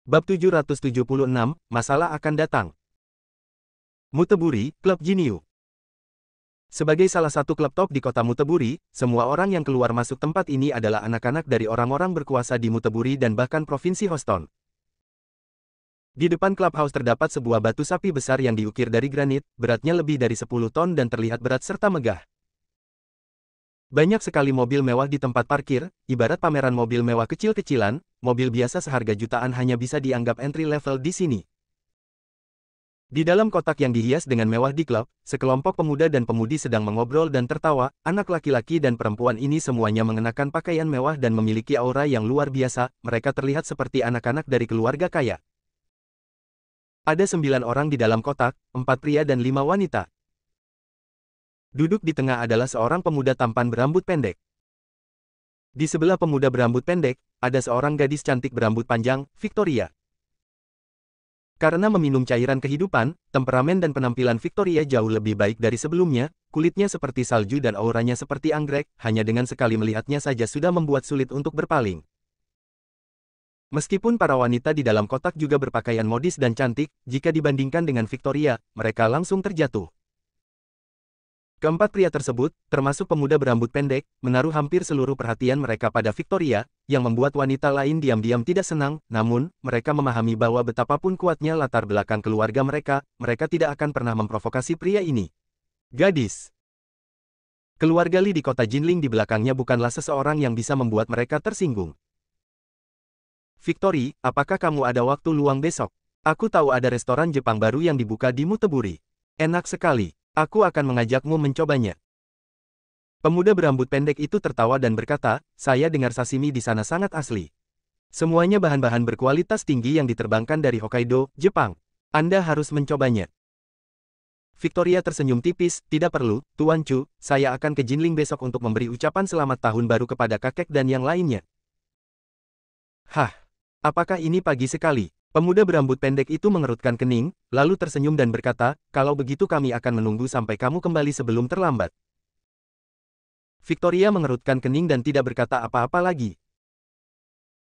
Bab 776, Masalah akan datang. Muteburi, Klub Jinyu. Sebagai salah satu klub top di kota Muteburi, semua orang yang keluar masuk tempat ini adalah anak-anak dari orang-orang berkuasa di Muteburi dan bahkan Provinsi Houston. Di depan clubhouse terdapat sebuah batu sapi besar yang diukir dari granit, beratnya lebih dari 10 ton dan terlihat berat serta megah. Banyak sekali mobil mewah di tempat parkir, ibarat pameran mobil mewah kecil-kecilan, mobil biasa seharga jutaan hanya bisa dianggap entry level di sini. Di dalam kotak yang dihias dengan mewah di klub, sekelompok pemuda dan pemudi sedang mengobrol dan tertawa. Anak laki-laki dan perempuan ini semuanya mengenakan pakaian mewah dan memiliki aura yang luar biasa. Mereka terlihat seperti anak-anak dari keluarga kaya. Ada 9 orang di dalam kotak, 4 pria dan 5 wanita. Duduk di tengah adalah seorang pemuda tampan berambut pendek. Di sebelah pemuda berambut pendek, ada seorang gadis cantik berambut panjang, Victoria. Karena meminum cairan kehidupan, temperamen dan penampilan Victoria jauh lebih baik dari sebelumnya, kulitnya seperti salju dan auranya seperti anggrek, hanya dengan sekali melihatnya saja sudah membuat sulit untuk berpaling. Meskipun para wanita di dalam kotak juga berpakaian modis dan cantik, jika dibandingkan dengan Victoria, mereka langsung terjatuh. Keempat pria tersebut, termasuk pemuda berambut pendek, menaruh hampir seluruh perhatian mereka pada Victoria, yang membuat wanita lain diam-diam tidak senang, namun, mereka memahami bahwa betapapun kuatnya latar belakang keluarga mereka, mereka tidak akan pernah memprovokasi pria ini. Gadis. Keluarga Li di kota Jinling di belakangnya bukanlah seseorang yang bisa membuat mereka tersinggung. Victory, apakah kamu ada waktu luang besok? Aku tahu ada restoran Jepang baru yang dibuka di Muteburi. Enak sekali. Aku akan mengajakmu mencobanya. Pemuda berambut pendek itu tertawa dan berkata, saya dengar sashimi di sana sangat asli. Semuanya bahan-bahan berkualitas tinggi yang diterbangkan dari Hokkaido, Jepang. Anda harus mencobanya. Victoria tersenyum tipis, tidak perlu, Tuan Chu, saya akan ke Jinling besok untuk memberi ucapan selamat tahun baru kepada kakek dan yang lainnya. Hah, apakah ini pagi sekali? Pemuda berambut pendek itu mengerutkan kening, lalu tersenyum dan berkata, kalau begitu kami akan menunggu sampai kamu kembali sebelum terlambat. Victoria mengerutkan kening dan tidak berkata apa-apa lagi.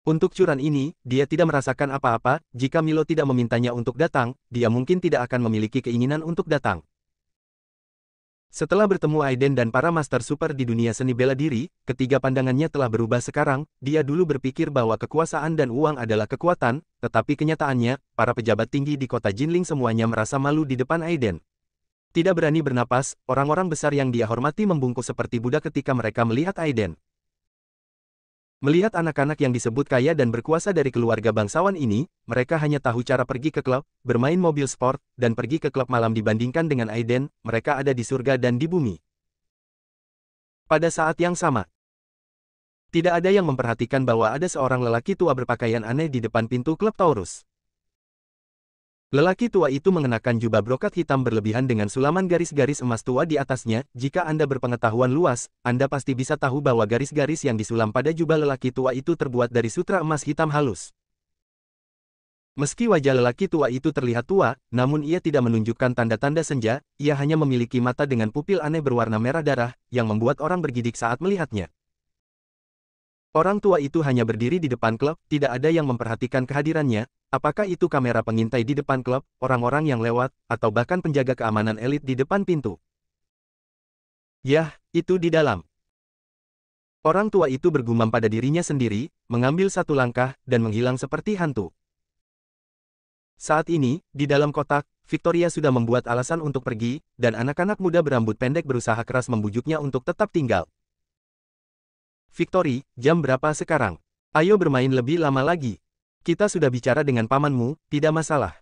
Untuk curan ini, dia tidak merasakan apa-apa, jika Milo tidak memintanya untuk datang, dia mungkin tidak akan memiliki keinginan untuk datang. Setelah bertemu Aiden dan para master super di dunia seni bela diri, ketiga pandangannya telah berubah sekarang. Dia dulu berpikir bahwa kekuasaan dan uang adalah kekuatan, tetapi kenyataannya, para pejabat tinggi di kota Jinling semuanya merasa malu di depan Aiden. Tidak berani bernapas, orang-orang besar yang dia hormati membungkuk seperti budak ketika mereka melihat Aiden. Melihat anak-anak yang disebut kaya dan berkuasa dari keluarga bangsawan ini, mereka hanya tahu cara pergi ke klub, bermain mobil sport, dan pergi ke klub malam dibandingkan dengan Aiden, mereka ada di surga dan di bumi. Pada saat yang sama, tidak ada yang memperhatikan bahwa ada seorang lelaki tua berpakaian aneh di depan pintu klub Taurus. Lelaki tua itu mengenakan jubah brokat hitam berlebihan dengan sulaman garis-garis emas tua di atasnya. Jika Anda berpengetahuan luas, Anda pasti bisa tahu bahwa garis-garis yang disulam pada jubah lelaki tua itu terbuat dari sutra emas hitam halus. Meski wajah lelaki tua itu terlihat tua, namun ia tidak menunjukkan tanda-tanda senja, ia hanya memiliki mata dengan pupil aneh berwarna merah darah, yang membuat orang bergidik saat melihatnya. Orang tua itu hanya berdiri di depan klub, tidak ada yang memperhatikan kehadirannya. Apakah itu kamera pengintai di depan klub, orang-orang yang lewat, atau bahkan penjaga keamanan elit di depan pintu? Yah, itu di dalam. Orang tua itu bergumam pada dirinya sendiri, mengambil satu langkah, dan menghilang seperti hantu. Saat ini, di dalam kotak, Victoria sudah membuat alasan untuk pergi, dan anak-anak muda berambut pendek berusaha keras membujuknya untuk tetap tinggal. Victory, jam berapa sekarang? Ayo bermain lebih lama lagi. Kita sudah bicara dengan pamanmu, tidak masalah.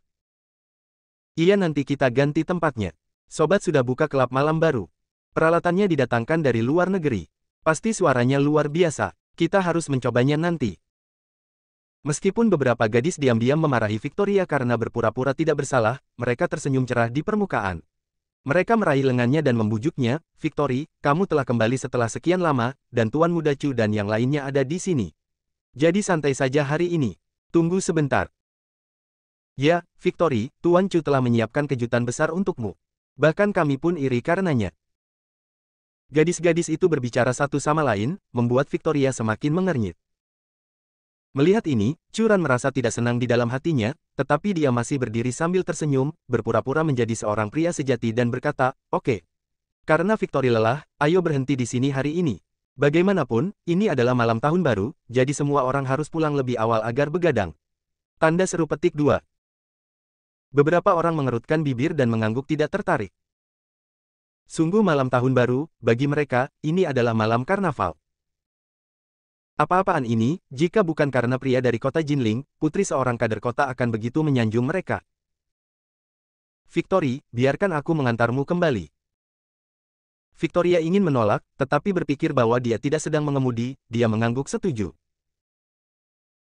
Iya, nanti kita ganti tempatnya. Sobat sudah buka klub malam baru. Peralatannya didatangkan dari luar negeri. Pasti suaranya luar biasa. Kita harus mencobanya nanti. Meskipun beberapa gadis diam-diam memarahi Victoria karena berpura-pura tidak bersalah, mereka tersenyum cerah di permukaan. Mereka meraih lengannya dan membujuknya, Victory, kamu telah kembali setelah sekian lama, dan Tuan Muda Chu dan yang lainnya ada di sini. Jadi santai saja hari ini. Tunggu sebentar. Ya, Victory, Tuan Chu telah menyiapkan kejutan besar untukmu. Bahkan kami pun iri karenanya. Gadis-gadis itu berbicara satu sama lain, membuat Victoria semakin mengernyit. Melihat ini, Churan merasa tidak senang di dalam hatinya, tetapi dia masih berdiri sambil tersenyum, berpura-pura menjadi seorang pria sejati dan berkata, "Oke. Karena Victory lelah, ayo berhenti di sini hari ini. Bagaimanapun, ini adalah malam tahun baru, jadi semua orang harus pulang lebih awal agar begadang." Tanda seru petik 2. Beberapa orang mengerutkan bibir dan mengangguk tidak tertarik. Sungguh malam tahun baru, bagi mereka, ini adalah malam karnaval. Apa-apaan ini, jika bukan karena pria dari kota Jinling, putri seorang kader kota akan begitu menyanjung mereka. Victory, biarkan aku mengantarmu kembali. Victoria ingin menolak, tetapi berpikir bahwa dia tidak sedang mengemudi, dia mengangguk setuju.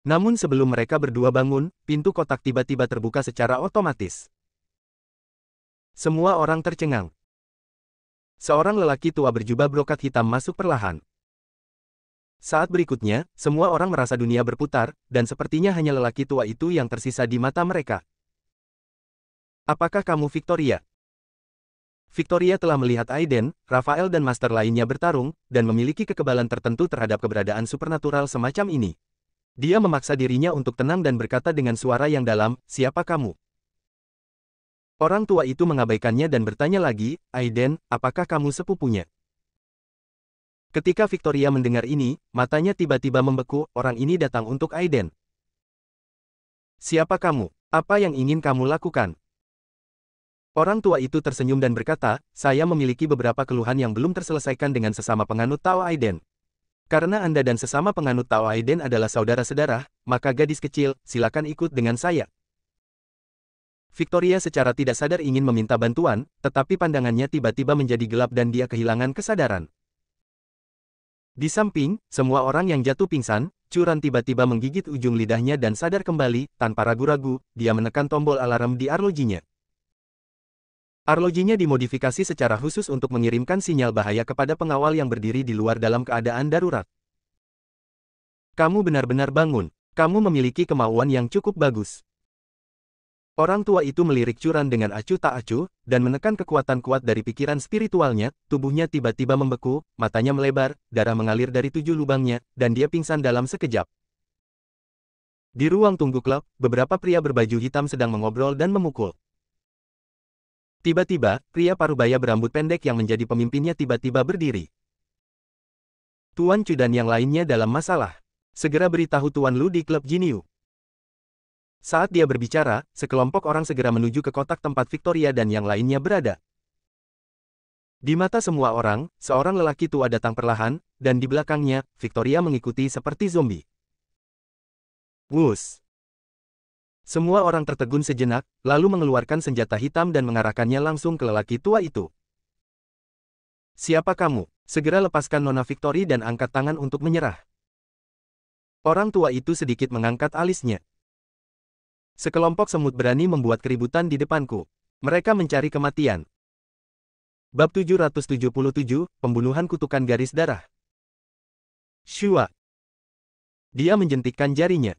Namun sebelum mereka berdua bangun, pintu kotak tiba-tiba terbuka secara otomatis. Semua orang tercengang. Seorang lelaki tua berjubah brokat hitam masuk perlahan. Saat berikutnya, semua orang merasa dunia berputar, dan sepertinya hanya lelaki tua itu yang tersisa di mata mereka. "Apakah kamu Victoria?" Victoria telah melihat Aiden, Rafael dan master lainnya bertarung, dan memiliki kekebalan tertentu terhadap keberadaan supernatural semacam ini. Dia memaksa dirinya untuk tenang dan berkata dengan suara yang dalam, "Siapa kamu?" Orang tua itu mengabaikannya dan bertanya lagi, "Aiden, apakah kamu sepupunya?" Ketika Victoria mendengar ini, matanya tiba-tiba membeku, orang ini datang untuk Aiden. "Siapa kamu? Apa yang ingin kamu lakukan?" Orang tua itu tersenyum dan berkata, "Saya memiliki beberapa keluhan yang belum terselesaikan dengan sesama penganut Tao Aiden. Karena Anda dan sesama penganut Tao Aiden adalah saudara-saudara, maka gadis kecil, silakan ikut dengan saya." Victoria secara tidak sadar ingin meminta bantuan, tetapi pandangannya tiba-tiba menjadi gelap dan dia kehilangan kesadaran. Di samping, semua orang yang jatuh pingsan, Churan tiba-tiba menggigit ujung lidahnya dan sadar kembali, tanpa ragu-ragu, dia menekan tombol alarm di arlojinya. Arlojinya dimodifikasi secara khusus untuk mengirimkan sinyal bahaya kepada pengawal yang berdiri di luar dalam keadaan darurat. "Kamu benar-benar bangun. Kamu memiliki kemauan yang cukup bagus." Orang tua itu melirik Churan dengan acuh tak acuh, dan menekan kekuatan kuat dari pikiran spiritualnya, tubuhnya tiba-tiba membeku, matanya melebar, darah mengalir dari 7 lubangnya, dan dia pingsan dalam sekejap. Di ruang tunggu klub, beberapa pria berbaju hitam sedang mengobrol dan memukul. Tiba-tiba, pria parubaya berambut pendek yang menjadi pemimpinnya tiba-tiba berdiri. "Tuan Chu dan yang lainnya dalam masalah. Segera beritahu Tuan Lu di klub Jinyu." Saat dia berbicara, sekelompok orang segera menuju ke kotak tempat Victoria dan yang lainnya berada. Di mata semua orang, seorang lelaki tua datang perlahan, dan di belakangnya, Victoria mengikuti seperti zombie. Wus! Semua orang tertegun sejenak, lalu mengeluarkan senjata hitam dan mengarahkannya langsung ke lelaki tua itu. "Siapa kamu? Segera lepaskan Nona Victory dan angkat tangan untuk menyerah." Orang tua itu sedikit mengangkat alisnya. "Sekelompok semut berani membuat keributan di depanku. Mereka mencari kematian." Bab 777, Pembunuhan Kutukan Garis Darah. Shua. Dia menjentikkan jarinya.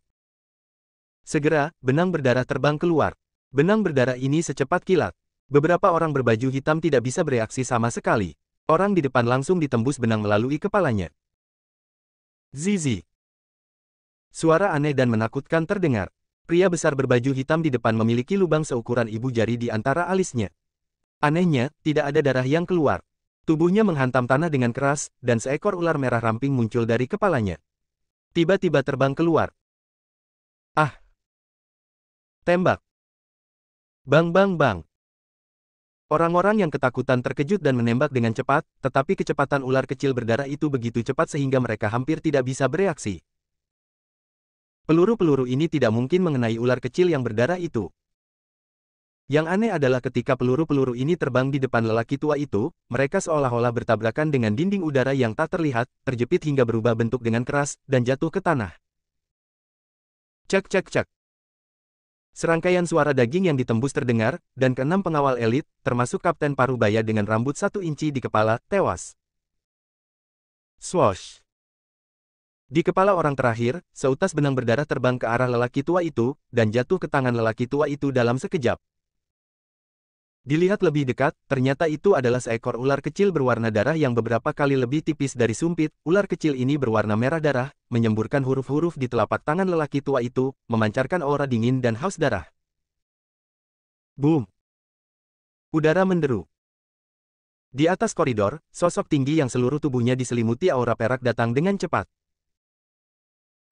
Segera, benang berdarah terbang keluar. Benang berdarah ini secepat kilat. Beberapa orang berbaju hitam tidak bisa bereaksi sama sekali. Orang di depan langsung ditembus benang melalui kepalanya. Zizi. Suara aneh dan menakutkan terdengar. Pria besar berbaju hitam di depan memiliki lubang seukuran ibu jari di antara alisnya. Anehnya, tidak ada darah yang keluar. Tubuhnya menghantam tanah dengan keras, dan seekor ular merah ramping muncul dari kepalanya. Tiba-tiba terbang keluar. Ah! Tembak! Bang bang bang! Orang-orang yang ketakutan terkejut dan menembak dengan cepat, tetapi kecepatan ular kecil berdarah itu begitu cepat sehingga mereka hampir tidak bisa bereaksi. Peluru-peluru ini tidak mungkin mengenai ular kecil yang berdarah itu. Yang aneh adalah ketika peluru-peluru ini terbang di depan lelaki tua itu, mereka seolah-olah bertabrakan dengan dinding udara yang tak terlihat, terjepit hingga berubah bentuk dengan keras, dan jatuh ke tanah. Cek cek cek. Serangkaian suara daging yang ditembus terdengar, dan keenam pengawal elit, termasuk Kapten Parubaya dengan rambut 1 inci di kepala, tewas. Swoosh. Di kepala orang terakhir, seutas benang berdarah terbang ke arah lelaki tua itu, dan jatuh ke tangan lelaki tua itu dalam sekejap. Dilihat lebih dekat, ternyata itu adalah seekor ular kecil berwarna darah yang beberapa kali lebih tipis dari sumpit. Ular kecil ini berwarna merah darah, menyemburkan huruf-huruf di telapak tangan lelaki tua itu, memancarkan aura dingin dan haus darah. Boom! Udara menderu. Di atas koridor, sosok tinggi yang seluruh tubuhnya diselimuti aura perak datang dengan cepat.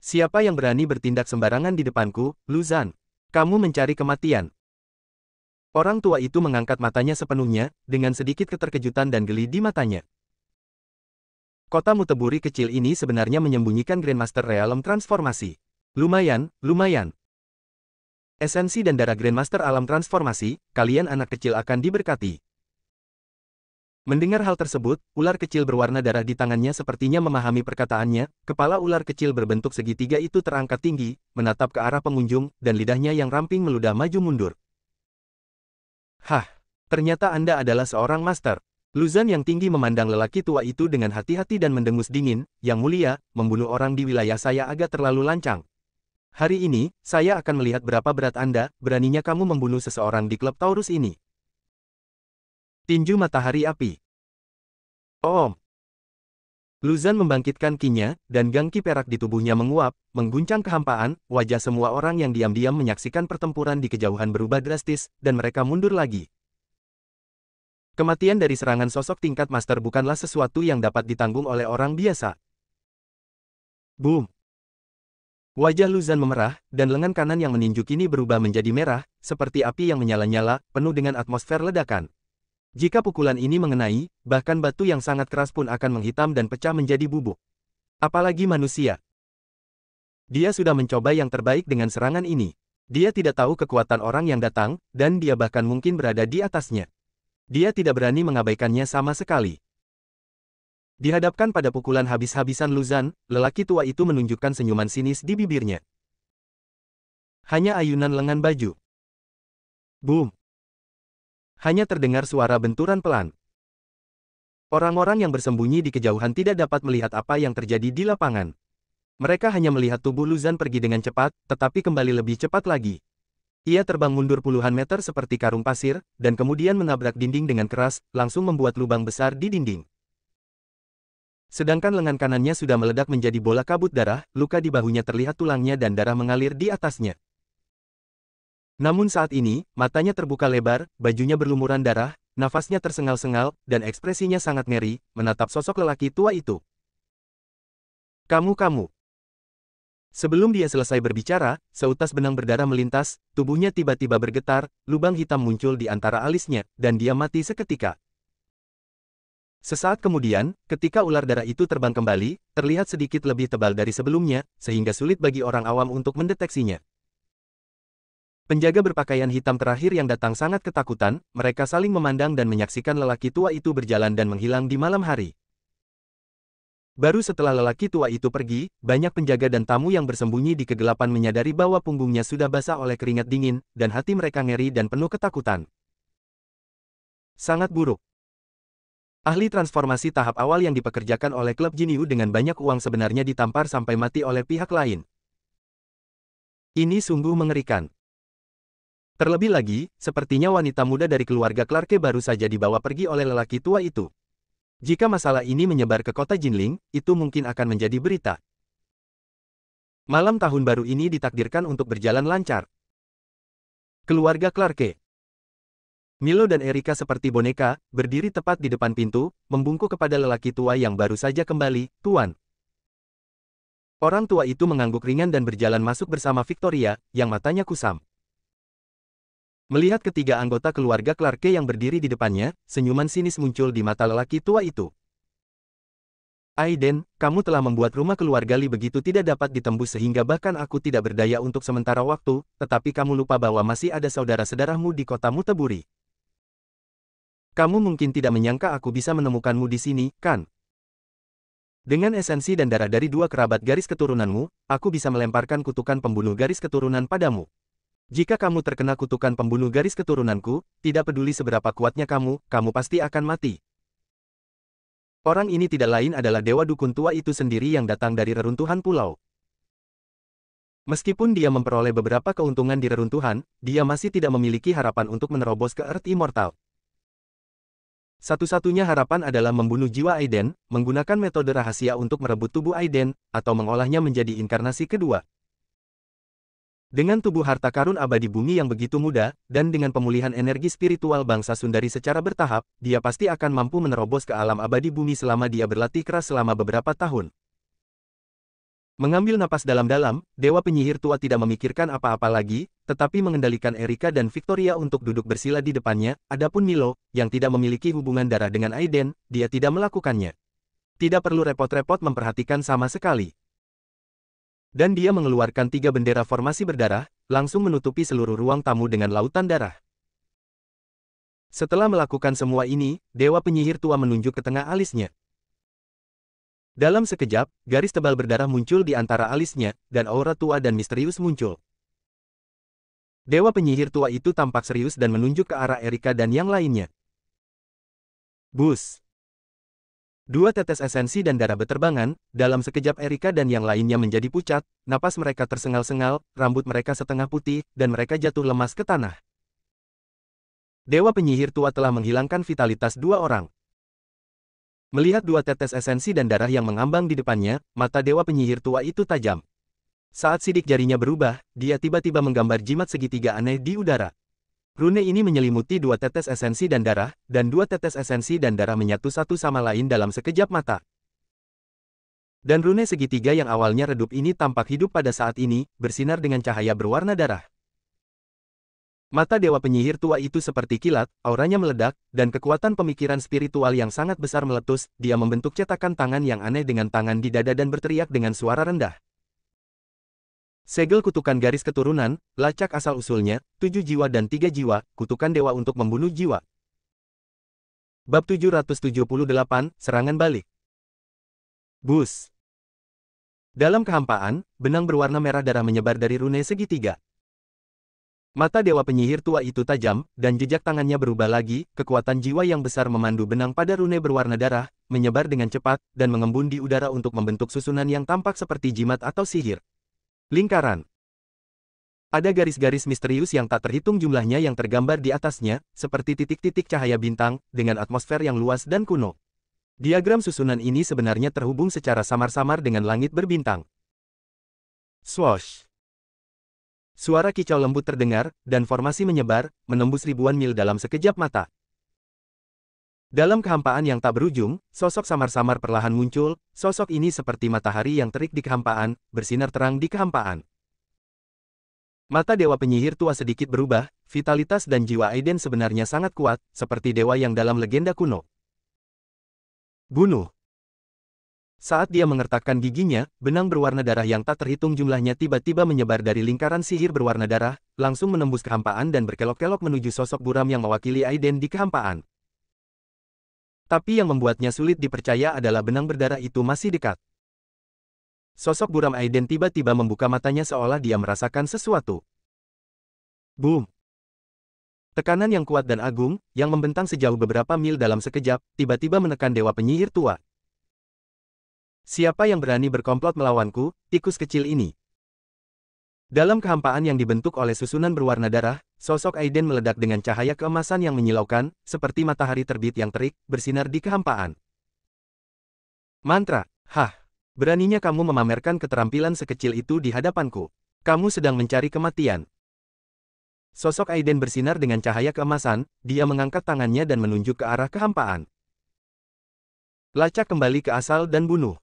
Siapa yang berani bertindak sembarangan di depanku, Lu Zhan? Kamu mencari kematian. Orang tua itu mengangkat matanya sepenuhnya, dengan sedikit keterkejutan dan geli di matanya. Kota Muteburi kecil ini sebenarnya menyembunyikan Grandmaster Realm Transformasi. Lumayan, lumayan. Esensi dan darah Grandmaster Alam Transformasi, kalian anak kecil akan diberkati. Mendengar hal tersebut, ular kecil berwarna darah di tangannya sepertinya memahami perkataannya. Kepala ular kecil berbentuk segitiga itu terangkat tinggi, menatap ke arah pengunjung, dan lidahnya yang ramping meludah maju mundur. Hah, ternyata Anda adalah seorang master. Lu Zhan yang tinggi memandang lelaki tua itu dengan hati-hati dan mendengus dingin. Yang mulia, membunuh orang di wilayah saya agak terlalu lancang. Hari ini, saya akan melihat berapa berat Anda, beraninya kamu membunuh seseorang di klub Taurus ini. Tinju matahari api. Oh. Lu Zhan membangkitkan kinya, dan gangki perak di tubuhnya menguap, mengguncang kehampaan. Wajah semua orang yang diam-diam menyaksikan pertempuran di kejauhan berubah drastis, dan mereka mundur lagi. Kematian dari serangan sosok tingkat master bukanlah sesuatu yang dapat ditanggung oleh orang biasa. Boom! Wajah Lu Zhan memerah, dan lengan kanan yang meninju kini berubah menjadi merah, seperti api yang menyala-nyala, penuh dengan atmosfer ledakan. Jika pukulan ini mengenai, bahkan batu yang sangat keras pun akan menghitam dan pecah menjadi bubuk. Apalagi manusia. Dia sudah mencoba yang terbaik dengan serangan ini. Dia tidak tahu kekuatan orang yang datang, dan dia bahkan mungkin berada di atasnya. Dia tidak berani mengabaikannya sama sekali. Dihadapkan pada pukulan habis-habisan Lu Zhan, lelaki tua itu menunjukkan senyuman sinis di bibirnya. Hanya ayunan lengan baju. Boom! Hanya terdengar suara benturan pelan. Orang-orang yang bersembunyi di kejauhan tidak dapat melihat apa yang terjadi di lapangan. Mereka hanya melihat tubuh Lu Zhan pergi dengan cepat, tetapi kembali lebih cepat lagi. Ia terbang mundur puluhan meter seperti karung pasir, dan kemudian menabrak dinding dengan keras, langsung membuat lubang besar di dinding. Sedangkan lengan kanannya sudah meledak menjadi bola kabut darah, luka di bahunya terlihat tulangnya dan darah mengalir di atasnya. Namun saat ini, matanya terbuka lebar, bajunya berlumuran darah, nafasnya tersengal-sengal, dan ekspresinya sangat ngeri, menatap sosok lelaki tua itu. Kamu. Sebelum dia selesai berbicara, seutas benang berdarah melintas, tubuhnya tiba-tiba bergetar, lubang hitam muncul di antara alisnya, dan dia mati seketika. Sesaat kemudian, ketika ular darah itu terbang kembali, terlihat sedikit lebih tebal dari sebelumnya, sehingga sulit bagi orang awam untuk mendeteksinya. Penjaga berpakaian hitam terakhir yang datang sangat ketakutan, mereka saling memandang dan menyaksikan lelaki tua itu berjalan dan menghilang di malam hari. Baru setelah lelaki tua itu pergi, banyak penjaga dan tamu yang bersembunyi di kegelapan menyadari bahwa punggungnya sudah basah oleh keringat dingin, dan hati mereka ngeri dan penuh ketakutan. Sangat buruk. Ahli transformasi tahap awal yang dipekerjakan oleh klub Jinyu dengan banyak uang sebenarnya ditampar sampai mati oleh pihak lain. Ini sungguh mengerikan. Terlebih lagi, sepertinya wanita muda dari keluarga Clarke baru saja dibawa pergi oleh lelaki tua itu. Jika masalah ini menyebar ke kota Jinling, itu mungkin akan menjadi berita. Malam tahun baru ini ditakdirkan untuk berjalan lancar. Keluarga Clarke. Milo dan Erika seperti boneka, berdiri tepat di depan pintu, membungkuk kepada lelaki tua yang baru saja kembali, Tuan. Orang tua itu mengangguk ringan dan berjalan masuk bersama Victoria, yang matanya kusam. Melihat ketiga anggota keluarga Clarke yang berdiri di depannya, senyuman sinis muncul di mata lelaki tua itu. Aiden, kamu telah membuat rumah keluarga Li begitu tidak dapat ditembus sehingga bahkan aku tidak berdaya untuk sementara waktu, tetapi kamu lupa bahwa masih ada saudara-saudaramu di kota Muteburi. Kamu mungkin tidak menyangka aku bisa menemukanmu di sini, kan? Dengan esensi dan darah dari dua kerabat garis keturunanmu, aku bisa melemparkan kutukan pembunuh garis keturunan padamu. Jika kamu terkena kutukan pembunuh garis keturunanku, tidak peduli seberapa kuatnya kamu pasti akan mati. Orang ini tidak lain adalah dewa dukun tua itu sendiri yang datang dari reruntuhan pulau. Meskipun dia memperoleh beberapa keuntungan di reruntuhan, dia masih tidak memiliki harapan untuk menerobos ke Earth Immortal. Satu-satunya harapan adalah membunuh jiwa Aiden, menggunakan metode rahasia untuk merebut tubuh Aiden, atau mengolahnya menjadi inkarnasi kedua. Dengan tubuh harta karun abadi bumi yang begitu muda, dan dengan pemulihan energi spiritual bangsa Sundari secara bertahap, dia pasti akan mampu menerobos ke alam abadi bumi selama dia berlatih keras selama beberapa tahun. Mengambil napas dalam-dalam, Dewa Penyihir Tua tidak memikirkan apa-apa lagi, tetapi mengendalikan Erika dan Victoria untuk duduk bersila di depannya. Adapun Milo, yang tidak memiliki hubungan darah dengan Aiden, dia tidak melakukannya. Tidak perlu repot-repot memperhatikan sama sekali. Dan dia mengeluarkan 3 bendera formasi berdarah, langsung menutupi seluruh ruang tamu dengan lautan darah. Setelah melakukan semua ini, Dewa Penyihir Tua menunjuk ke tengah alisnya. Dalam sekejap, garis tebal berdarah muncul di antara alisnya, dan aura tua dan misterius muncul. Dewa Penyihir Tua itu tampak serius dan menunjuk ke arah Erika dan yang lainnya. Bus! 2 tetes esensi dan darah beterbangan, dalam sekejap Erika dan yang lainnya menjadi pucat, napas mereka tersengal-sengal, rambut mereka setengah putih, dan mereka jatuh lemas ke tanah. Dewa Penyihir Tua telah menghilangkan vitalitas 2 orang. Melihat 2 tetes esensi dan darah yang mengambang di depannya, mata Dewa Penyihir Tua itu tajam. Saat sidik jarinya berubah, dia tiba-tiba menggambar jimat segitiga aneh di udara. Rune ini menyelimuti 2 tetes esensi dan darah, dan 2 tetes esensi dan darah menyatu satu sama lain dalam sekejap mata. Dan rune segitiga yang awalnya redup ini tampak hidup pada saat ini, bersinar dengan cahaya berwarna darah. Mata Dewa Penyihir Tua itu seperti kilat, auranya meledak, dan kekuatan pemikiran spiritual yang sangat besar meletus. Dia membentuk cetakan tangan yang aneh dengan tangan di dada dan berteriak dengan suara rendah. Segel kutukan garis keturunan, lacak asal-usulnya, 7 jiwa dan 3 jiwa, kutukan dewa untuk membunuh jiwa. Bab 778, Serangan Balik. Bus. Dalam kehampaan, benang berwarna merah darah menyebar dari rune segitiga. Mata Dewa Penyihir Tua itu tajam, dan jejak tangannya berubah lagi, kekuatan jiwa yang besar memandu benang pada rune berwarna darah, menyebar dengan cepat, dan mengembun di udara untuk membentuk susunan yang tampak seperti jimat atau sihir. Lingkaran. Ada garis-garis misterius yang tak terhitung jumlahnya yang tergambar di atasnya, seperti titik-titik cahaya bintang, dengan atmosfer yang luas dan kuno. Diagram susunan ini sebenarnya terhubung secara samar-samar dengan langit berbintang. Swoosh! Suara kicau lembut terdengar, dan formasi menyebar, menembus ribuan mil dalam sekejap mata. Dalam kehampaan yang tak berujung, sosok samar-samar perlahan muncul. Sosok ini seperti matahari yang terik di kehampaan, bersinar terang di kehampaan. Mata Dewa Penyihir Tua sedikit berubah, vitalitas dan jiwa Aiden sebenarnya sangat kuat, seperti dewa yang dalam legenda kuno. Bunuh! Saat dia mengertakkan giginya, benang berwarna darah yang tak terhitung jumlahnya tiba-tiba menyebar dari lingkaran sihir berwarna darah, langsung menembus kehampaan dan berkelok-kelok menuju sosok buram yang mewakili Aiden di kehampaan. Tapi yang membuatnya sulit dipercaya adalah benang berdarah itu masih dekat. Sosok buram Aiden tiba-tiba membuka matanya seolah dia merasakan sesuatu. Boom! Tekanan yang kuat dan agung, yang membentang sejauh beberapa mil dalam sekejap, tiba-tiba menekan Dewa Penyihir Tua. Siapa yang berani berkomplot melawanku, tikus kecil ini? Dalam kehampaan yang dibentuk oleh susunan berwarna darah, sosok Aiden meledak dengan cahaya keemasan yang menyilaukan, seperti matahari terbit yang terik, bersinar di kehampaan. Mantra, hah! Beraninya kamu memamerkan keterampilan sekecil itu di hadapanku. Kamu sedang mencari kematian. Sosok Aiden bersinar dengan cahaya keemasan, dia mengangkat tangannya dan menunjuk ke arah kehampaan. Lacak kembali ke asal dan bunuh.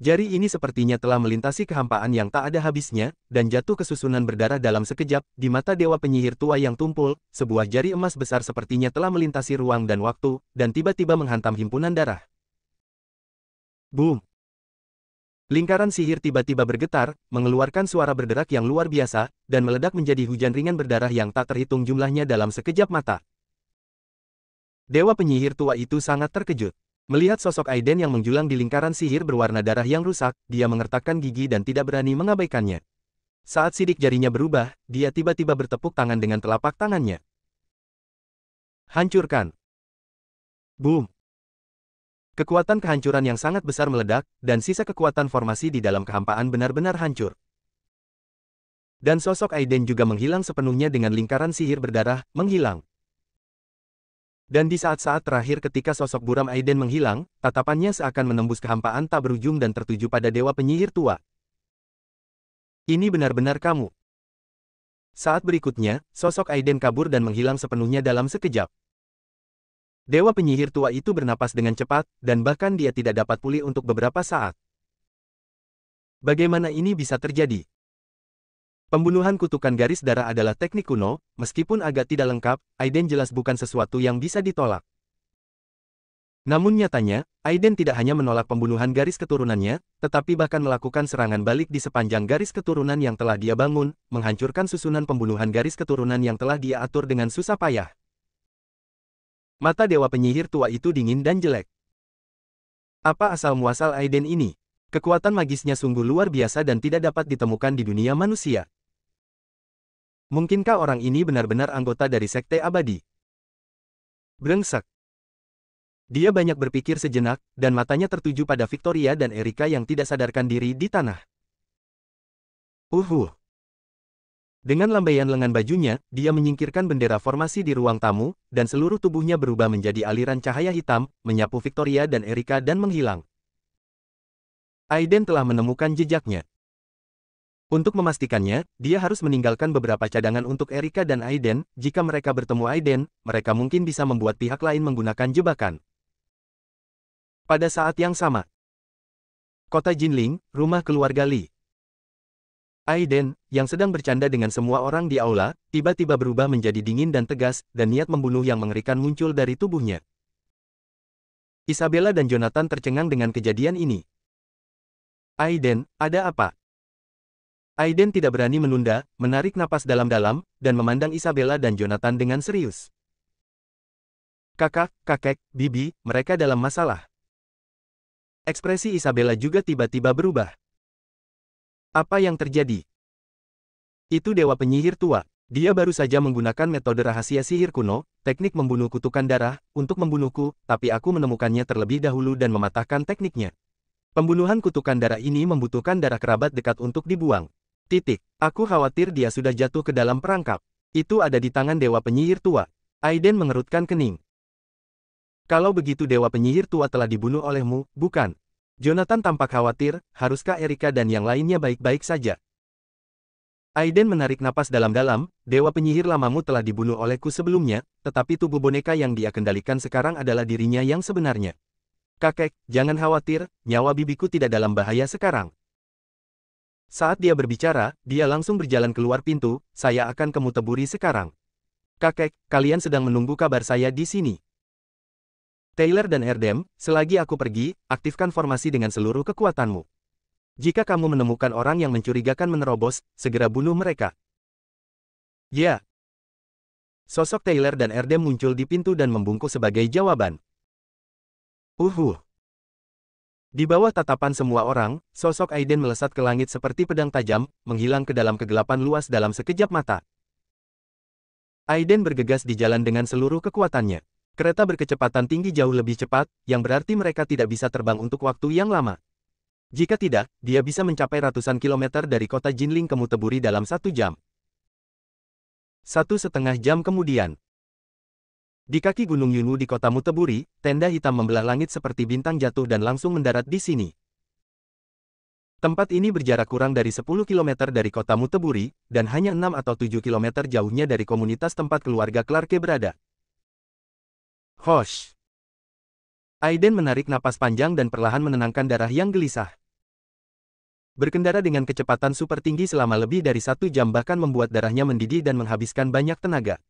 Jari ini sepertinya telah melintasi kehampaan yang tak ada habisnya, dan jatuh ke susunan berdarah dalam sekejap. Di mata Dewa Penyihir Tua yang tumpul, sebuah jari emas besar sepertinya telah melintasi ruang dan waktu, dan tiba-tiba menghantam himpunan darah. Boom! Lingkaran sihir tiba-tiba bergetar, mengeluarkan suara berderak yang luar biasa, dan meledak menjadi hujan ringan berdarah yang tak terhitung jumlahnya dalam sekejap mata. Dewa Penyihir Tua itu sangat terkejut. Melihat sosok Aiden yang menjulang di lingkaran sihir berwarna darah yang rusak, dia mengertakkan gigi dan tidak berani mengabaikannya. Saat sidik jarinya berubah, dia tiba-tiba bertepuk tangan dengan telapak tangannya. Hancurkan! Boom! Kekuatan kehancuran yang sangat besar meledak, dan sisa kekuatan formasi di dalam kehampaan benar-benar hancur. Dan sosok Aiden juga menghilang sepenuhnya dengan lingkaran sihir berdarah, menghilang. Dan di saat-saat terakhir ketika sosok buram Aiden menghilang, tatapannya seakan menembus kehampaan tak berujung dan tertuju pada Dewa Penyihir Tua. Ini benar-benar kamu. Saat berikutnya, sosok Aiden kabur dan menghilang sepenuhnya dalam sekejap. Dewa Penyihir Tua itu bernapas dengan cepat, dan bahkan dia tidak dapat pulih untuk beberapa saat. Bagaimana ini bisa terjadi? Pembunuhan kutukan garis darah adalah teknik kuno, meskipun agak tidak lengkap, Aiden jelas bukan sesuatu yang bisa ditolak. Namun nyatanya, Aiden tidak hanya menolak pembunuhan garis keturunannya, tetapi bahkan melakukan serangan balik di sepanjang garis keturunan yang telah dia bangun, menghancurkan susunan pembunuhan garis keturunan yang telah dia atur dengan susah payah. Mata Dewa Penyihir Tua itu dingin dan jelek. Apa asal-muasal Aiden ini? Kekuatan magisnya sungguh luar biasa dan tidak dapat ditemukan di dunia manusia. Mungkinkah orang ini benar-benar anggota dari Sekte Abadi? Brengsek. Dia banyak berpikir sejenak, dan matanya tertuju pada Victoria dan Erika yang tidak sadarkan diri di tanah. Dengan lambaian lengan bajunya, dia menyingkirkan bendera formasi di ruang tamu, dan seluruh tubuhnya berubah menjadi aliran cahaya hitam, menyapu Victoria dan Erika dan menghilang. Aiden telah menemukan jejaknya. Untuk memastikannya, dia harus meninggalkan beberapa cadangan untuk Erika dan Aiden. Jika mereka bertemu Aiden, mereka mungkin bisa membuat pihak lain menggunakan jebakan. Pada saat yang sama, Kota Jinling, rumah keluarga Li. Aiden, yang sedang bercanda dengan semua orang di aula, tiba-tiba berubah menjadi dingin dan tegas, dan niat membunuh yang mengerikan muncul dari tubuhnya. Isabella dan Jonathan tercengang dengan kejadian ini. Aiden, ada apa? Aiden tidak berani menunda, menarik napas dalam-dalam, dan memandang Isabella dan Jonathan dengan serius. Kakak, kakek, bibi, mereka dalam masalah. Ekspresi Isabella juga tiba-tiba berubah. Apa yang terjadi? Itu Dewa Penyihir Tua. Dia baru saja menggunakan metode rahasia sihir kuno, teknik membunuh kutukan darah, untuk membunuhku, tapi aku menemukannya terlebih dahulu dan mematahkan tekniknya. Pembunuhan kutukan darah ini membutuhkan darah kerabat dekat untuk dibuang. Aku khawatir dia sudah jatuh ke dalam perangkap. Itu ada di tangan Dewa Penyihir Tua. Aiden mengerutkan kening. Kalau begitu Dewa Penyihir Tua telah dibunuh olehmu, bukan? Jonathan tampak khawatir, haruskah Erika dan yang lainnya baik-baik saja? Aiden menarik napas dalam-dalam, Dewa Penyihir lamamu telah dibunuh olehku sebelumnya, tetapi tubuh boneka yang dia kendalikan sekarang adalah dirinya yang sebenarnya. Kakek, jangan khawatir, nyawa bibiku tidak dalam bahaya sekarang. Saat dia berbicara, dia langsung berjalan keluar pintu, saya akan ke Muteburi sekarang. Kakek, kalian sedang menunggu kabar saya di sini. Taylor dan Erdem, selagi aku pergi, aktifkan formasi dengan seluruh kekuatanmu. Jika kamu menemukan orang yang mencurigakan menerobos, segera bunuh mereka. Ya. Sosok Taylor dan Erdem muncul di pintu dan membungkuk sebagai jawaban. Di bawah tatapan semua orang, sosok Aiden melesat ke langit seperti pedang tajam, menghilang ke dalam kegelapan luas dalam sekejap mata. Aiden bergegas di jalan dengan seluruh kekuatannya. Kereta berkecepatan tinggi jauh lebih cepat, yang berarti mereka tidak bisa terbang untuk waktu yang lama. Jika tidak, dia bisa mencapai ratusan kilometer dari kota Jinling ke Muteburi dalam 1 jam. 1,5 jam kemudian. Di kaki Gunung Yunwu di kota Muteburi, tenda hitam membelah langit seperti bintang jatuh dan langsung mendarat di sini. Tempat ini berjarak kurang dari 10 km dari kota Muteburi, dan hanya 6 atau 7 km jauhnya dari komunitas tempat keluarga Clarke berada. Hosh! Aiden menarik napas panjang dan perlahan menenangkan darah yang gelisah. Berkendara dengan kecepatan super tinggi selama lebih dari 1 jam bahkan membuat darahnya mendidih dan menghabiskan banyak tenaga.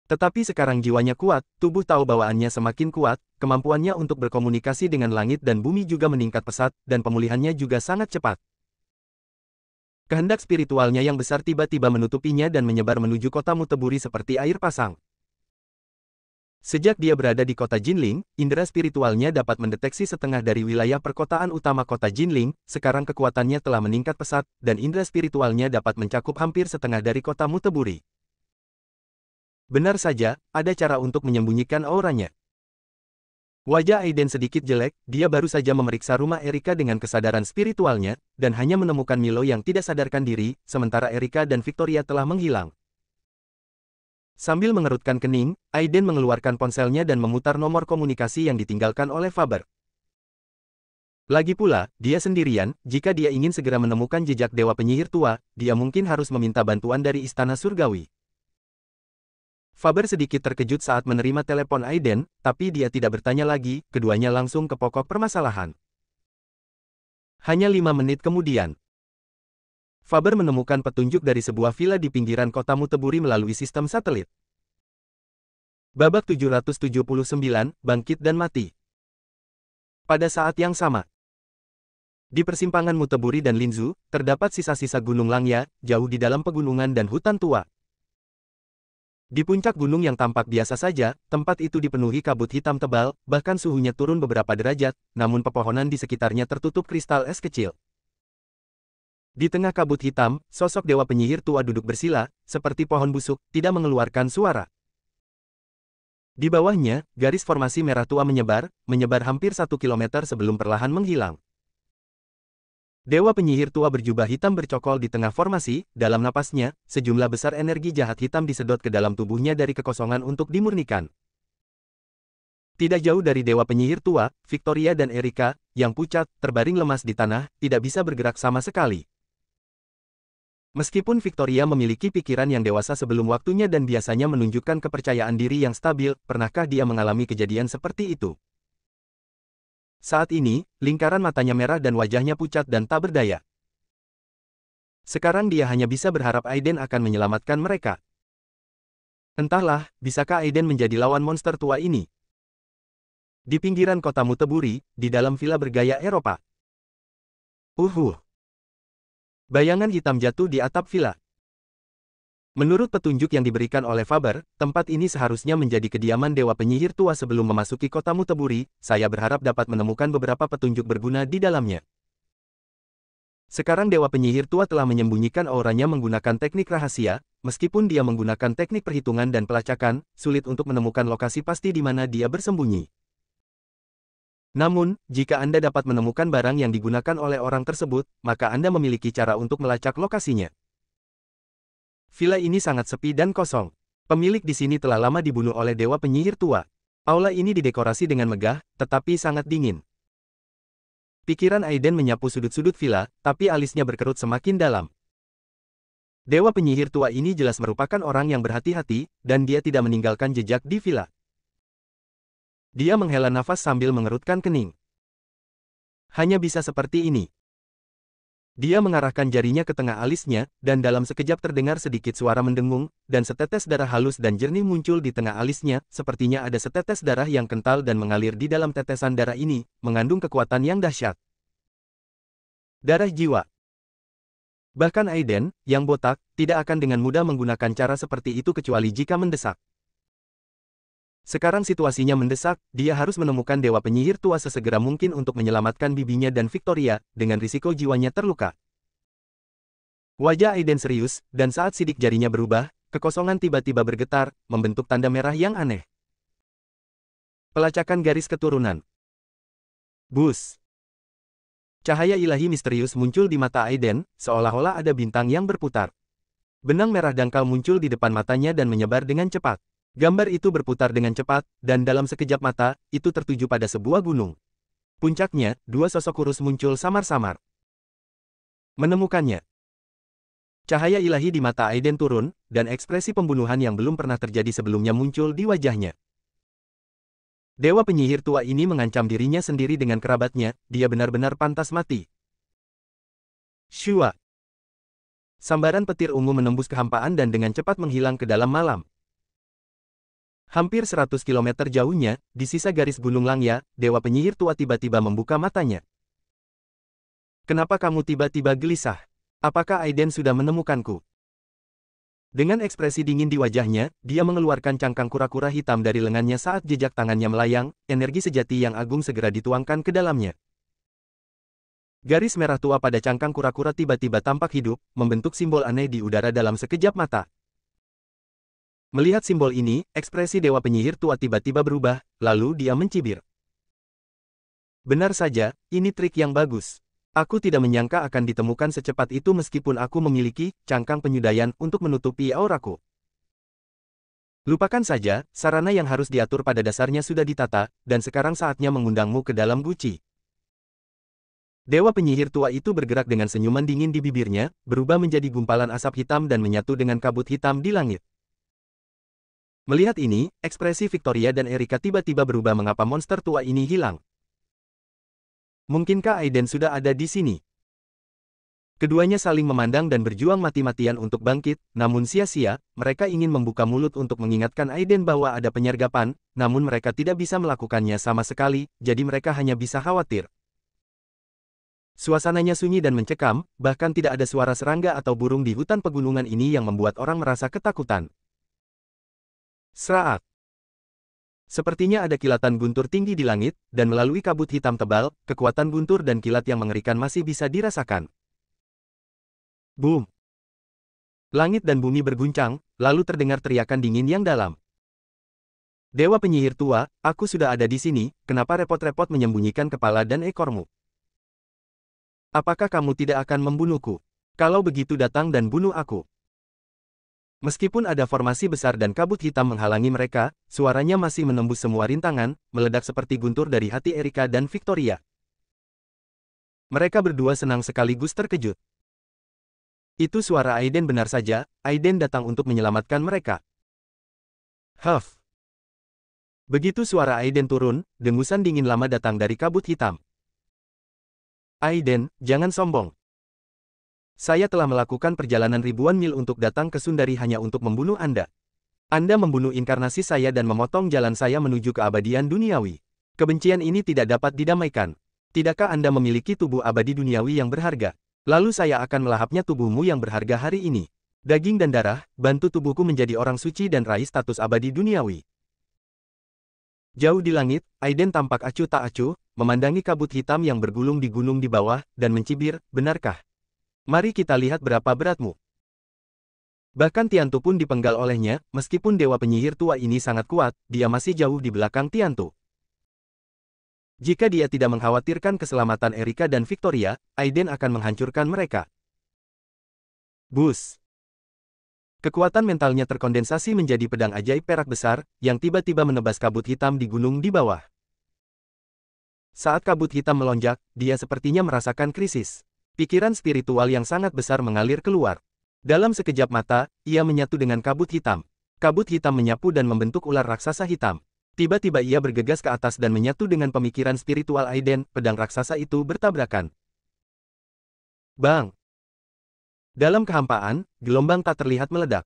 Tetapi sekarang jiwanya kuat, tubuh tahu bawaannya semakin kuat, kemampuannya untuk berkomunikasi dengan langit dan bumi juga meningkat pesat, dan pemulihannya juga sangat cepat. Kehendak spiritualnya yang besar tiba-tiba menutupinya dan menyebar menuju kota Muteburi seperti air pasang. Sejak dia berada di kota Jinling, indera spiritualnya dapat mendeteksi setengah dari wilayah perkotaan utama kota Jinling, sekarang kekuatannya telah meningkat pesat, dan indera spiritualnya dapat mencakup hampir setengah dari kota Muteburi. Benar saja, ada cara untuk menyembunyikan auranya. Wajah Aiden sedikit jelek, dia baru saja memeriksa rumah Erika dengan kesadaran spiritualnya, dan hanya menemukan Milo yang tidak sadarkan diri, sementara Erika dan Victoria telah menghilang. Sambil mengerutkan kening, Aiden mengeluarkan ponselnya dan memutar nomor komunikasi yang ditinggalkan oleh Faber. Lagi pula, dia sendirian, jika dia ingin segera menemukan jejak dewa penyihir tua, dia mungkin harus meminta bantuan dari Istana Surgawi. Faber sedikit terkejut saat menerima telepon Aiden, tapi dia tidak bertanya lagi, keduanya langsung ke pokok permasalahan. Hanya 5 menit kemudian, Faber menemukan petunjuk dari sebuah villa di pinggiran kota Muteburi melalui sistem satelit. Babak 779, Bangkit dan Mati. Pada saat yang sama, di persimpangan Muteburi dan Linzu, terdapat sisa-sisa Gunung Langya, jauh di dalam pegunungan dan hutan tua. Di puncak gunung yang tampak biasa saja, tempat itu dipenuhi kabut hitam tebal, bahkan suhunya turun beberapa derajat, namun pepohonan di sekitarnya tertutup kristal es kecil. Di tengah kabut hitam, sosok dewa penyihir tua duduk bersila, seperti pohon busuk, tidak mengeluarkan suara. Di bawahnya, garis formasi merah tua menyebar hampir 1 kilometer sebelum perlahan menghilang. Dewa penyihir tua berjubah hitam bercokol di tengah formasi, dalam napasnya, sejumlah besar energi jahat hitam disedot ke dalam tubuhnya dari kekosongan untuk dimurnikan. Tidak jauh dari dewa penyihir tua, Victoria dan Erika, yang pucat, terbaring lemas di tanah, tidak bisa bergerak sama sekali. Meskipun Victoria memiliki pikiran yang dewasa sebelum waktunya dan biasanya menunjukkan kepercayaan diri yang stabil, pernahkah dia mengalami kejadian seperti itu? Saat ini, lingkaran matanya merah dan wajahnya pucat dan tak berdaya. Sekarang dia hanya bisa berharap Aiden akan menyelamatkan mereka. Entahlah, bisakah Aiden menjadi lawan monster tua ini? Di pinggiran kota Muteburi, di dalam villa bergaya Eropa. Bayangan hitam jatuh di atap villa. Menurut petunjuk yang diberikan oleh Faber, tempat ini seharusnya menjadi kediaman dewa penyihir tua sebelum memasuki kota Muteburi. Saya berharap dapat menemukan beberapa petunjuk berguna di dalamnya. Sekarang dewa penyihir tua telah menyembunyikan auranya menggunakan teknik rahasia, meskipun dia menggunakan teknik perhitungan dan pelacakan, sulit untuk menemukan lokasi pasti di mana dia bersembunyi. Namun, jika Anda dapat menemukan barang yang digunakan oleh orang tersebut, maka Anda memiliki cara untuk melacak lokasinya. Villa ini sangat sepi dan kosong. Pemilik di sini telah lama dibunuh oleh dewa penyihir tua. Aula ini didekorasi dengan megah, tetapi sangat dingin. Pikiran Aiden menyapu sudut-sudut villa, tapi alisnya berkerut semakin dalam. Dewa penyihir tua ini jelas merupakan orang yang berhati-hati, dan dia tidak meninggalkan jejak di villa. Dia menghela nafas sambil mengerutkan kening. Hanya bisa seperti ini. Dia mengarahkan jarinya ke tengah alisnya, dan dalam sekejap terdengar sedikit suara mendengung, dan setetes darah halus dan jernih muncul di tengah alisnya, sepertinya ada setetes darah yang kental dan mengalir di dalam tetesan darah ini, mengandung kekuatan yang dahsyat. Darah jiwa. Bahkan Aiden, yang botak, tidak akan dengan mudah menggunakan cara seperti itu kecuali jika mendesak. Sekarang situasinya mendesak, dia harus menemukan dewa penyihir tua sesegera mungkin untuk menyelamatkan bibinya dan Victoria, dengan risiko jiwanya terluka. Wajah Aiden serius, dan saat sidik jarinya berubah, kekosongan tiba-tiba bergetar, membentuk tanda merah yang aneh. Pelacakan garis keturunan. Bus. Cahaya ilahi misterius muncul di mata Aiden, seolah-olah ada bintang yang berputar. Benang merah dangkal muncul di depan matanya dan menyebar dengan cepat. Gambar itu berputar dengan cepat, dan dalam sekejap mata, itu tertuju pada sebuah gunung. Puncaknya, dua sosok kurus muncul samar-samar. Menemukannya. Cahaya ilahi di mata Aiden turun, dan ekspresi pembunuhan yang belum pernah terjadi sebelumnya muncul di wajahnya. Dewa penyihir tua ini mengancam dirinya sendiri dengan kerabatnya, dia benar-benar pantas mati. Shua. Sambaran petir ungu menembus kehampaan dan dengan cepat menghilang ke dalam malam. Hampir 100 km jauhnya, di sisa garis Gunung Langya, dewa penyihir tua tiba-tiba membuka matanya. Kenapa kamu tiba-tiba gelisah? Apakah Aiden sudah menemukanku? Dengan ekspresi dingin di wajahnya, dia mengeluarkan cangkang kura-kura hitam dari lengannya saat jejak tangannya melayang, energi sejati yang agung segera dituangkan ke dalamnya. Garis merah tua pada cangkang kura-kura tiba-tiba tampak hidup, membentuk simbol aneh di udara dalam sekejap mata. Melihat simbol ini, ekspresi dewa penyihir tua tiba-tiba berubah, lalu dia mencibir. Benar saja, ini trik yang bagus. Aku tidak menyangka akan ditemukan secepat itu meskipun aku memiliki cangkang penyudayan untuk menutupi auraku. Lupakan saja, sarana yang harus diatur pada dasarnya sudah ditata, dan sekarang saatnya mengundangmu ke dalam guci. Dewa penyihir tua itu bergerak dengan senyuman dingin di bibirnya, berubah menjadi gumpalan asap hitam dan menyatu dengan kabut hitam di langit. Melihat ini, ekspresi Victoria dan Erika tiba-tiba berubah mengapa monster tua ini hilang. Mungkinkah Aiden sudah ada di sini? Keduanya saling memandang dan berjuang mati-matian untuk bangkit, namun sia-sia, mereka ingin membuka mulut untuk mengingatkan Aiden bahwa ada penyergapan, namun mereka tidak bisa melakukannya sama sekali, jadi mereka hanya bisa khawatir. Suasananya sunyi dan mencekam, bahkan tidak ada suara serangga atau burung di hutan pegunungan ini yang membuat orang merasa ketakutan. Sraat. Sepertinya ada kilatan guntur tinggi di langit, dan melalui kabut hitam tebal, kekuatan guntur dan kilat yang mengerikan masih bisa dirasakan. Boom! Langit dan bumi berguncang, lalu terdengar teriakan dingin yang dalam. Dewa penyihir tua, aku sudah ada di sini, kenapa repot-repot menyembunyikan kepala dan ekormu? Apakah kamu tidak akan membunuhku? Kalau begitu datang dan bunuh aku. Meskipun ada formasi besar dan kabut hitam menghalangi mereka, suaranya masih menembus semua rintangan, meledak seperti guntur dari hati Erika dan Victoria. Mereka berdua senang sekaligus terkejut. Itu suara Aiden benar saja, Aiden datang untuk menyelamatkan mereka. Huff. Begitu suara Aiden turun, dengusan dingin lama datang dari kabut hitam. Aiden, jangan sombong. Saya telah melakukan perjalanan ribuan mil untuk datang ke Sundari hanya untuk membunuh Anda. Anda membunuh inkarnasi saya dan memotong jalan saya menuju keabadian duniawi. Kebencian ini tidak dapat didamaikan. Tidakkah Anda memiliki tubuh abadi duniawi yang berharga? Lalu saya akan melahapnya tubuhmu yang berharga hari ini. Daging dan darah, bantu tubuhku menjadi orang suci dan raih status abadi duniawi. Jauh di langit, Aiden tampak acuh tak acuh, memandangi kabut hitam yang bergulung di gunung di bawah, dan mencibir, benarkah? Mari kita lihat berapa beratmu. Bahkan Tiantu pun dipenggal olehnya, meskipun dewa penyihir tua ini sangat kuat, dia masih jauh di belakang Tiantu. Jika dia tidak mengkhawatirkan keselamatan Erika dan Victoria, Aiden akan menghancurkan mereka. Bus. Kekuatan mentalnya terkondensasi menjadi pedang ajaib perak besar, yang tiba-tiba menebas kabut hitam di gunung di bawah. Saat kabut hitam melonjak, dia sepertinya merasakan krisis. Pikiran spiritual yang sangat besar mengalir keluar. Dalam sekejap mata, ia menyatu dengan kabut hitam. Kabut hitam menyapu dan membentuk ular raksasa hitam. Tiba-tiba ia bergegas ke atas dan menyatu dengan pemikiran spiritual Aiden, pedang raksasa itu bertabrakan. Bang! Dalam kehampaan, gelombang tak terlihat meledak.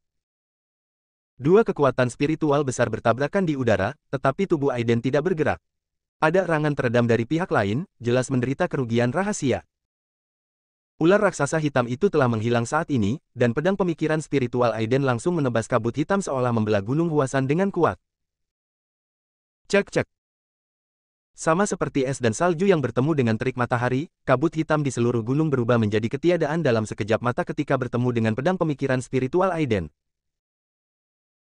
Dua kekuatan spiritual besar bertabrakan di udara, tetapi tubuh Aiden tidak bergerak. Ada erangan teredam dari pihak lain, jelas menderita kerugian rahasia. Ular raksasa hitam itu telah menghilang saat ini, dan pedang pemikiran spiritual Aiden langsung menebas kabut hitam seolah membelah gunung Huasan dengan kuat. Cek-cek. Sama seperti es dan salju yang bertemu dengan terik matahari, kabut hitam di seluruh gunung berubah menjadi ketiadaan dalam sekejap mata ketika bertemu dengan pedang pemikiran spiritual Aiden.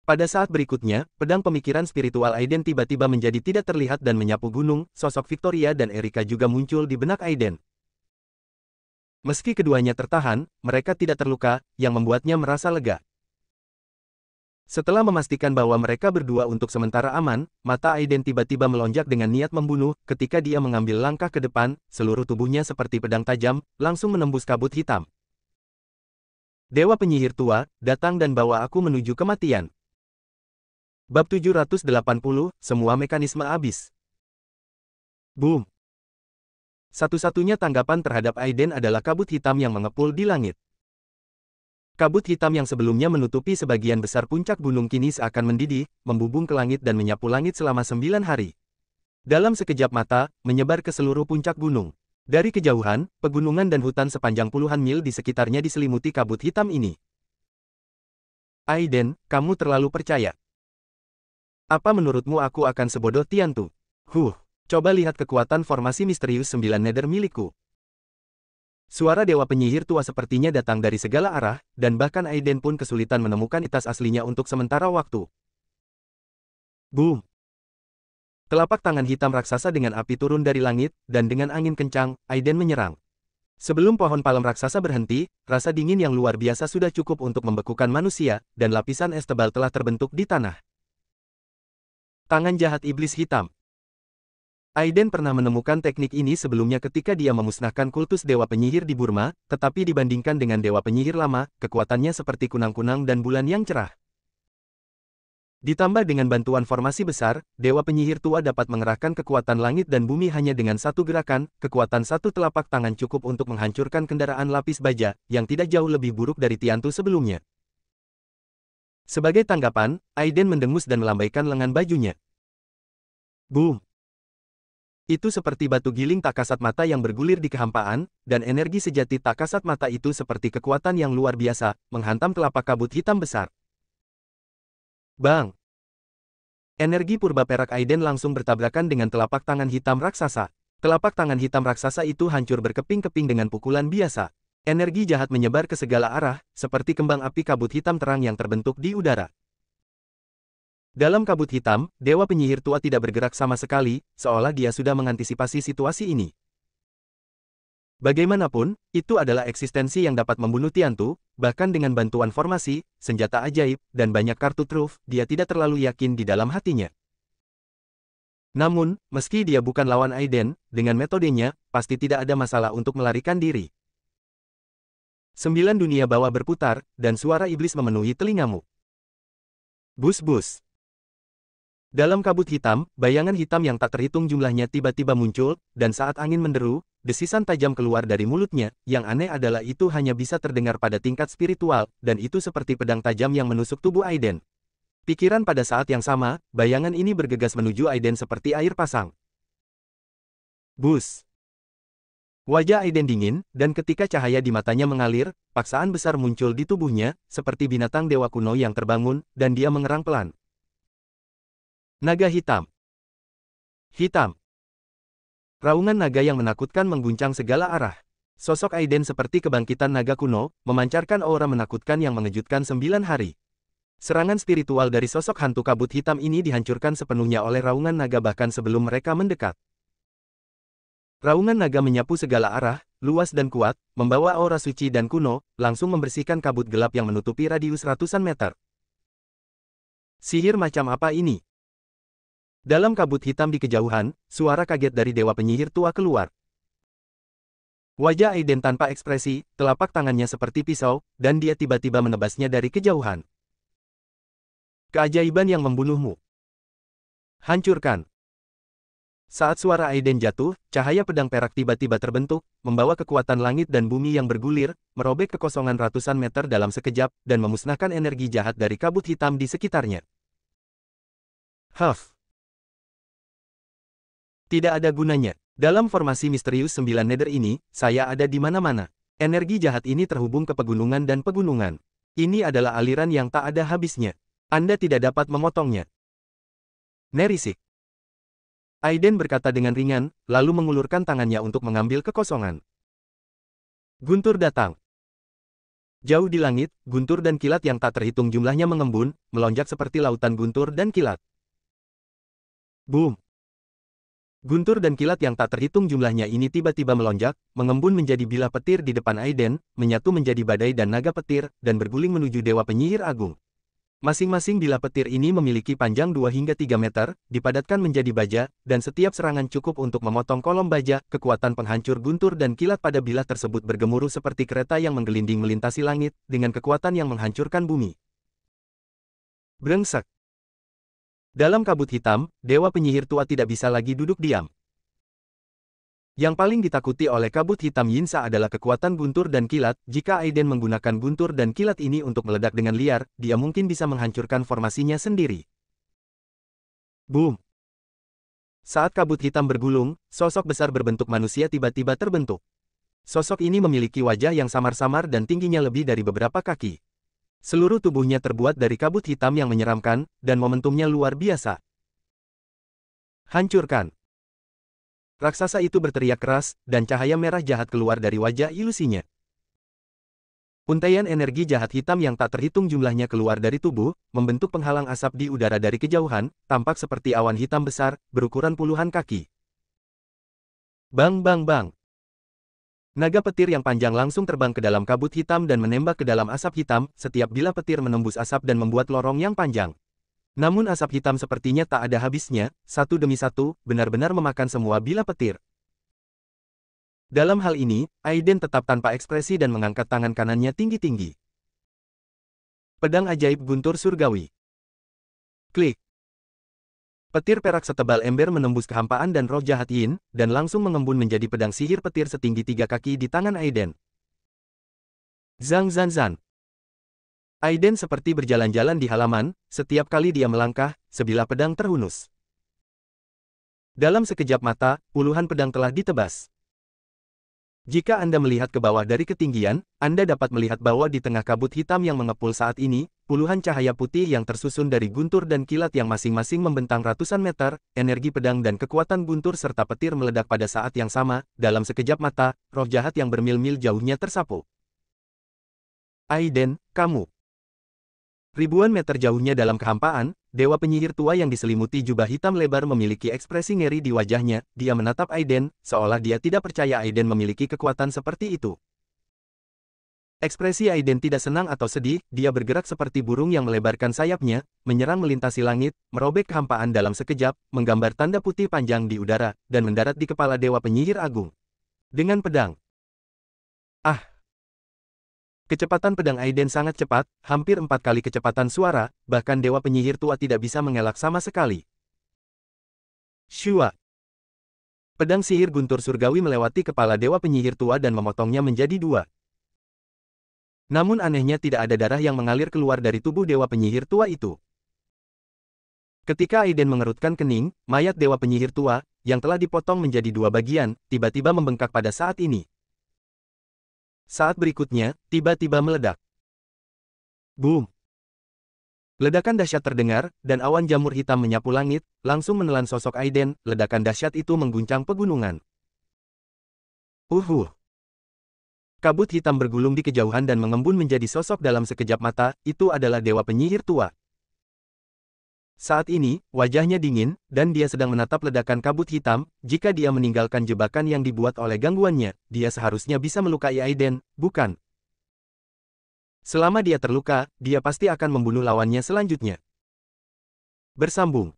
Pada saat berikutnya, pedang pemikiran spiritual Aiden tiba-tiba menjadi tidak terlihat dan menyapu gunung, sosok Victoria dan Erika juga muncul di benak Aiden. Meski keduanya tertahan, mereka tidak terluka, yang membuatnya merasa lega. Setelah memastikan bahwa mereka berdua untuk sementara aman, mata Aiden tiba-tiba melonjak dengan niat membunuh, ketika dia mengambil langkah ke depan, seluruh tubuhnya seperti pedang tajam, langsung menembus kabut hitam. Dewa penyihir tua, datang dan bawa aku menuju kematian. Bab 780, semua mekanisme habis. Boom! Satu-satunya tanggapan terhadap Aiden adalah kabut hitam yang mengepul di langit. Kabut hitam yang sebelumnya menutupi sebagian besar puncak gunung kini seakan mendidih, membubung ke langit dan menyapu langit selama 9 hari. Dalam sekejap mata, menyebar ke seluruh puncak gunung. Dari kejauhan, pegunungan dan hutan sepanjang puluhan mil di sekitarnya diselimuti kabut hitam ini. Aiden, kamu terlalu percaya. Apa menurutmu aku akan sebodoh Tiantu? Coba lihat kekuatan formasi misterius 9 nether milikku. Suara dewa penyihir tua sepertinya datang dari segala arah, dan bahkan Aiden pun kesulitan menemukan identitas aslinya untuk sementara waktu. Boom! Telapak tangan hitam raksasa dengan api turun dari langit, dan dengan angin kencang, Aiden menyerang. Sebelum pohon palem raksasa berhenti, rasa dingin yang luar biasa sudah cukup untuk membekukan manusia, dan lapisan es tebal telah terbentuk di tanah. Tangan jahat iblis hitam. Aiden pernah menemukan teknik ini sebelumnya ketika dia memusnahkan kultus dewa penyihir di Burma, tetapi dibandingkan dengan dewa penyihir lama, kekuatannya seperti kunang-kunang dan bulan yang cerah. Ditambah dengan bantuan formasi besar, dewa penyihir tua dapat mengerahkan kekuatan langit dan bumi hanya dengan satu gerakan, kekuatan satu telapak tangan cukup untuk menghancurkan kendaraan lapis baja, yang tidak jauh lebih buruk dari Tiantu sebelumnya. Sebagai tanggapan, Aiden mendengus dan melambaikan lengan bajunya. Boom! Itu seperti batu giling tak kasat mata yang bergulir di kehampaan, dan energi sejati tak kasat mata itu seperti kekuatan yang luar biasa, menghantam telapak kabut hitam besar. Bang! Energi purba perak Aiden langsung bertabrakan dengan telapak tangan hitam raksasa. Telapak tangan hitam raksasa itu hancur berkeping-keping dengan pukulan biasa. Energi jahat menyebar ke segala arah, seperti kembang api kabut hitam terang yang terbentuk di udara. Dalam kabut hitam, dewa penyihir tua tidak bergerak sama sekali, seolah dia sudah mengantisipasi situasi ini. Bagaimanapun, itu adalah eksistensi yang dapat membunuh Tiantu, bahkan dengan bantuan formasi, senjata ajaib, dan banyak kartu truf, dia tidak terlalu yakin di dalam hatinya. Namun, meski dia bukan lawan Aiden, dengan metodenya, pasti tidak ada masalah untuk melarikan diri. 9 dunia bawah berputar, dan suara iblis memenuhi telingamu. Bus-bus. Dalam kabut hitam, bayangan hitam yang tak terhitung jumlahnya tiba-tiba muncul, dan saat angin menderu, desisan tajam keluar dari mulutnya. Yang aneh adalah itu hanya bisa terdengar pada tingkat spiritual, dan itu seperti pedang tajam yang menusuk tubuh Aiden. Pikiran pada saat yang sama, bayangan ini bergegas menuju Aiden seperti air pasang. Bus. Wajah Aiden dingin, dan ketika cahaya di matanya mengalir, paksaan besar muncul di tubuhnya, seperti binatang dewa kuno yang terbangun, dan dia mengerang pelan. Naga hitam. Hitam. Raungan naga yang menakutkan mengguncang segala arah. Sosok Aiden seperti kebangkitan naga kuno, memancarkan aura menakutkan yang mengejutkan 9 hari. Serangan spiritual dari sosok hantu kabut hitam ini dihancurkan sepenuhnya oleh raungan naga bahkan sebelum mereka mendekat. Raungan naga menyapu segala arah, luas dan kuat, membawa aura suci dan kuno, langsung membersihkan kabut gelap yang menutupi radius ratusan meter. Sihir macam apa ini? Dalam kabut hitam di kejauhan, suara kaget dari dewa penyihir tua keluar. Wajah Aiden tanpa ekspresi, telapak tangannya seperti pisau, dan dia tiba-tiba menebasnya dari kejauhan. Keajaiban yang membunuhmu. Hancurkan. Saat suara Aiden jatuh, cahaya pedang perak tiba-tiba terbentuk, membawa kekuatan langit dan bumi yang bergulir, merobek kekosongan ratusan meter dalam sekejap, dan memusnahkan energi jahat dari kabut hitam di sekitarnya. Huff. Tidak ada gunanya. Dalam formasi misterius 9 nether ini, saya ada di mana-mana. Energi jahat ini terhubung ke pegunungan dan pegunungan. Ini adalah aliran yang tak ada habisnya. Anda tidak dapat memotongnya. Nerisik. Aiden berkata dengan ringan, lalu mengulurkan tangannya untuk mengambil kekosongan. Guntur datang. Jauh di langit, guntur dan kilat yang tak terhitung jumlahnya mengembun, melonjak seperti lautan guntur dan kilat. Boom! Guntur dan kilat yang tak terhitung jumlahnya ini tiba-tiba melonjak, mengembun menjadi bilah petir di depan Aiden, menyatu menjadi badai dan naga petir, dan berguling menuju dewa penyihir agung. Masing-masing bilah petir ini memiliki panjang 2 hingga 3 meter, dipadatkan menjadi baja, dan setiap serangan cukup untuk memotong kolom baja. Kekuatan penghancur guntur dan kilat pada bilah tersebut bergemuruh seperti kereta yang menggelinding melintasi langit, dengan kekuatan yang menghancurkan bumi. Brengsek. Dalam kabut hitam, dewa penyihir tua tidak bisa lagi duduk diam. Yang paling ditakuti oleh kabut hitam Yinsa adalah kekuatan guntur dan kilat. Jika Aiden menggunakan guntur dan kilat ini untuk meledak dengan liar, dia mungkin bisa menghancurkan formasinya sendiri. Boom! Saat kabut hitam bergulung, sosok besar berbentuk manusia tiba-tiba terbentuk. Sosok ini memiliki wajah yang samar-samar dan tingginya lebih dari beberapa kaki. Seluruh tubuhnya terbuat dari kabut hitam yang menyeramkan, dan momentumnya luar biasa. Hancurkan! Raksasa itu berteriak keras, dan cahaya merah jahat keluar dari wajah ilusinya. Untaian energi jahat hitam yang tak terhitung jumlahnya keluar dari tubuh, membentuk penghalang asap di udara dari kejauhan, tampak seperti awan hitam besar, berukuran puluhan kaki. Bang bang bang. Naga petir yang panjang langsung terbang ke dalam kabut hitam dan menembak ke dalam asap hitam, setiap bilah petir menembus asap dan membuat lorong yang panjang. Namun asap hitam sepertinya tak ada habisnya, satu demi satu, benar-benar memakan semua bilah petir. Dalam hal ini, Aiden tetap tanpa ekspresi dan mengangkat tangan kanannya tinggi-tinggi. Pedang ajaib guntur surgawi. Klik. Petir perak setebal ember menembus kehampaan dan roh jahat Yin, dan langsung mengembun menjadi pedang sihir petir setinggi 3 kaki di tangan Aiden. Zang zan zan. Aiden seperti berjalan-jalan di halaman, setiap kali dia melangkah, sebilah pedang terhunus. Dalam sekejap mata, puluhan pedang telah ditebas. Jika Anda melihat ke bawah dari ketinggian, Anda dapat melihat bahwa di tengah kabut hitam yang mengepul saat ini, puluhan cahaya putih yang tersusun dari guntur dan kilat yang masing-masing membentang ratusan meter, energi pedang dan kekuatan guntur serta petir meledak pada saat yang sama, dalam sekejap mata, roh jahat yang bermil-mil jauhnya tersapu. Aiden, kamu. Ribuan meter jauhnya dalam kehampaan, dewa penyihir tua yang diselimuti jubah hitam lebar memiliki ekspresi ngeri di wajahnya, dia menatap Aiden, seolah dia tidak percaya Aiden memiliki kekuatan seperti itu. Ekspresi Aiden tidak senang atau sedih, dia bergerak seperti burung yang melebarkan sayapnya, menyerang melintasi langit, merobek kehampaan dalam sekejap, menggambar tanda putih panjang di udara, dan mendarat di kepala dewa penyihir agung. Dengan pedang. Ah! Kecepatan pedang Aiden sangat cepat, hampir 4 kali kecepatan suara, bahkan dewa penyihir tua tidak bisa mengelak sama sekali. Shua. Pedang sihir guntur surgawi melewati kepala dewa penyihir tua dan memotongnya menjadi 2. Namun anehnya tidak ada darah yang mengalir keluar dari tubuh dewa penyihir tua itu. Ketika Aiden mengerutkan kening, mayat dewa penyihir tua, yang telah dipotong menjadi 2 bagian, tiba-tiba membengkak pada saat ini. Saat berikutnya, tiba-tiba meledak. Boom! Ledakan dahsyat terdengar, dan awan jamur hitam menyapu langit, langsung menelan sosok Aiden, ledakan dahsyat itu mengguncang pegunungan. Kabut hitam bergulung di kejauhan dan mengembun menjadi sosok dalam sekejap mata, itu adalah dewa penyihir tua. Saat ini, wajahnya dingin, dan dia sedang menatap ledakan kabut hitam. Jika dia meninggalkan jebakan yang dibuat oleh gangguannya, dia seharusnya bisa melukai Aiden, bukan? Selama dia terluka, dia pasti akan membunuh lawannya selanjutnya. Bersambung.